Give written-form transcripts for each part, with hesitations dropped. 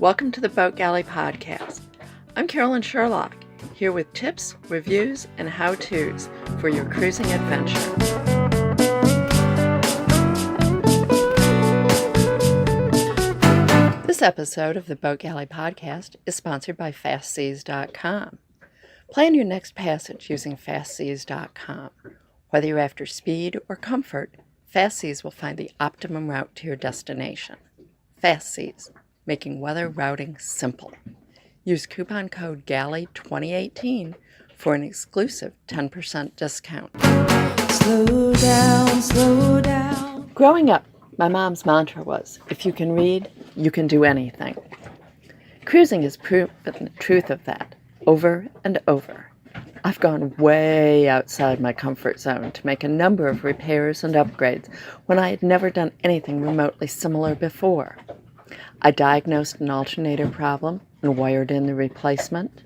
Welcome to the Boat Galley Podcast. I'm Carolyn Shearlock, here with tips, reviews, and how-tos for your cruising adventure. This episode of the Boat Galley Podcast is sponsored by FastSeas.com. Plan your next passage using FastSeas.com. Whether you're after speed or comfort, FastSeas will find the optimum route to your destination. FastSeas, making weather routing simple. Use coupon code GALLEY2018 for an exclusive 10% discount. Slow down, slow down. Growing up, my mom's mantra was, if you can read, you can do anything. Cruising has proven the truth of that over and over. I've gone way outside my comfort zone to make a number of repairs and upgrades when I had never done anything remotely similar before. I diagnosed an alternator problem and wired in the replacement.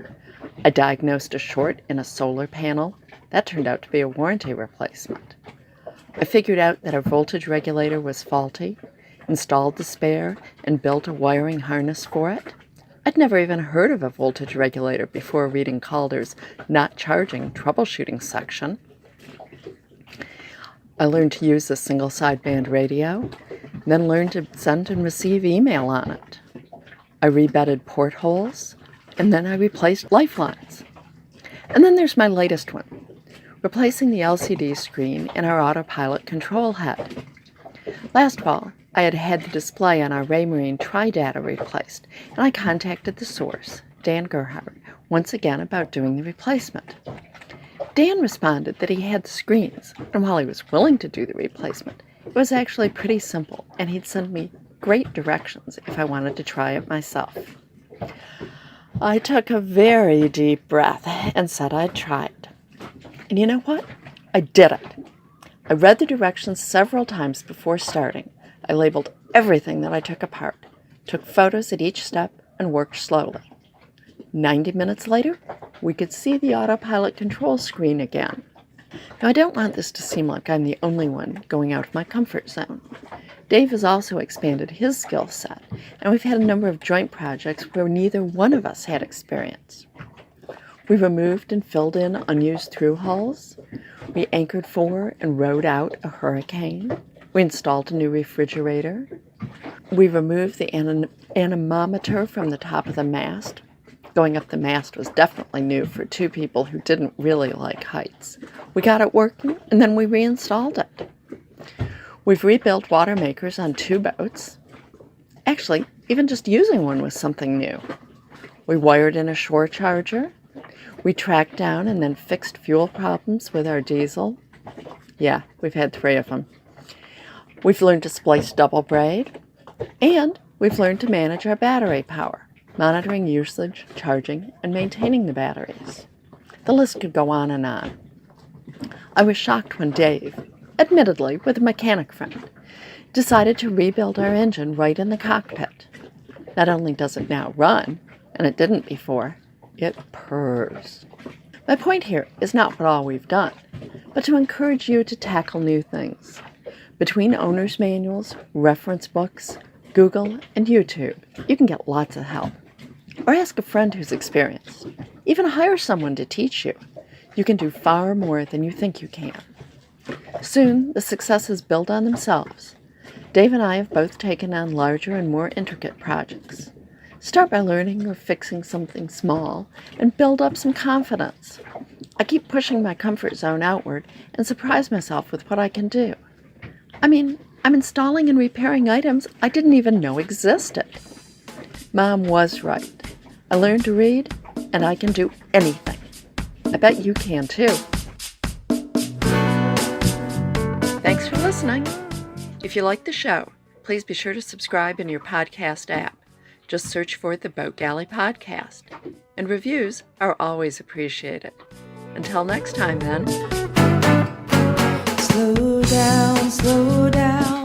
I diagnosed a short in a solar panel. That turned out to be a warranty replacement. I figured out that our voltage regulator was faulty, installed the spare, and built a wiring harness for it. I'd never even heard of a voltage regulator before reading Calder's Not Charging troubleshooting section. I learned to use a single sideband radio, then learned to send and receive email on it. I rebedded portholes, and then I replaced lifelines. And then there's my latest one, replacing the LCD screen in our autopilot control head. Last fall, I had had the display on our Raymarine Tri-Data replaced, and I contacted the source, Dan Gerhardt, once again about doing the replacement. Dan responded that he had the screens, and while he was willing to do the replacement, it was actually pretty simple, and he'd send me great directions if I wanted to try it myself. I took a very deep breath and said I'd try it. And you know what? I did it. I read the directions several times before starting. I labeled everything that I took apart, took photos at each step, and worked slowly. 90 minutes later, we could see the autopilot control screen again. Now, I don't want this to seem like I'm the only one going out of my comfort zone. Dave has also expanded his skill set, and we've had a number of joint projects where neither one of us had experience. We removed and filled in unused through hulls. We anchored for and rode out a hurricane. We installed a new refrigerator. We removed the anemometer from the top of the mast. Going up the mast was definitely new for two people who didn't really like heights. We got it working, and then we reinstalled it. We've rebuilt water makers on 2 boats. Actually, even just using one was something new. We wired in a shore charger. We tracked down and then fixed fuel problems with our diesel. Yeah, we've had 3 of them. We've learned to splice double braid. And we've learned to manage our battery power, monitoring usage, charging, and maintaining the batteries. The list could go on and on. I was shocked when Dave, admittedly with a mechanic friend, decided to rebuild our engine right in the cockpit. Not only does it now run, and it didn't before, it purrs. My point here is not what all we've done, but to encourage you to tackle new things. Between owner's manuals, reference books, Google, and YouTube, you can get lots of help. Or ask a friend who's experienced. Even hire someone to teach you. You can do far more than you think you can. Soon, the successes build on themselves. Dave and I have both taken on larger and more intricate projects. Start by learning or fixing something small and build up some confidence. I keep pushing my comfort zone outward and surprise myself with what I can do. I mean, I'm installing and repairing items I didn't even know existed. Mom was right. I learned to read, and I can do anything. I bet you can too. Thanks for listening. If you like the show, please be sure to subscribe in your podcast app. Just search for the Boat Galley Podcast. And reviews are always appreciated. Until next time, then. Slow down, slow down.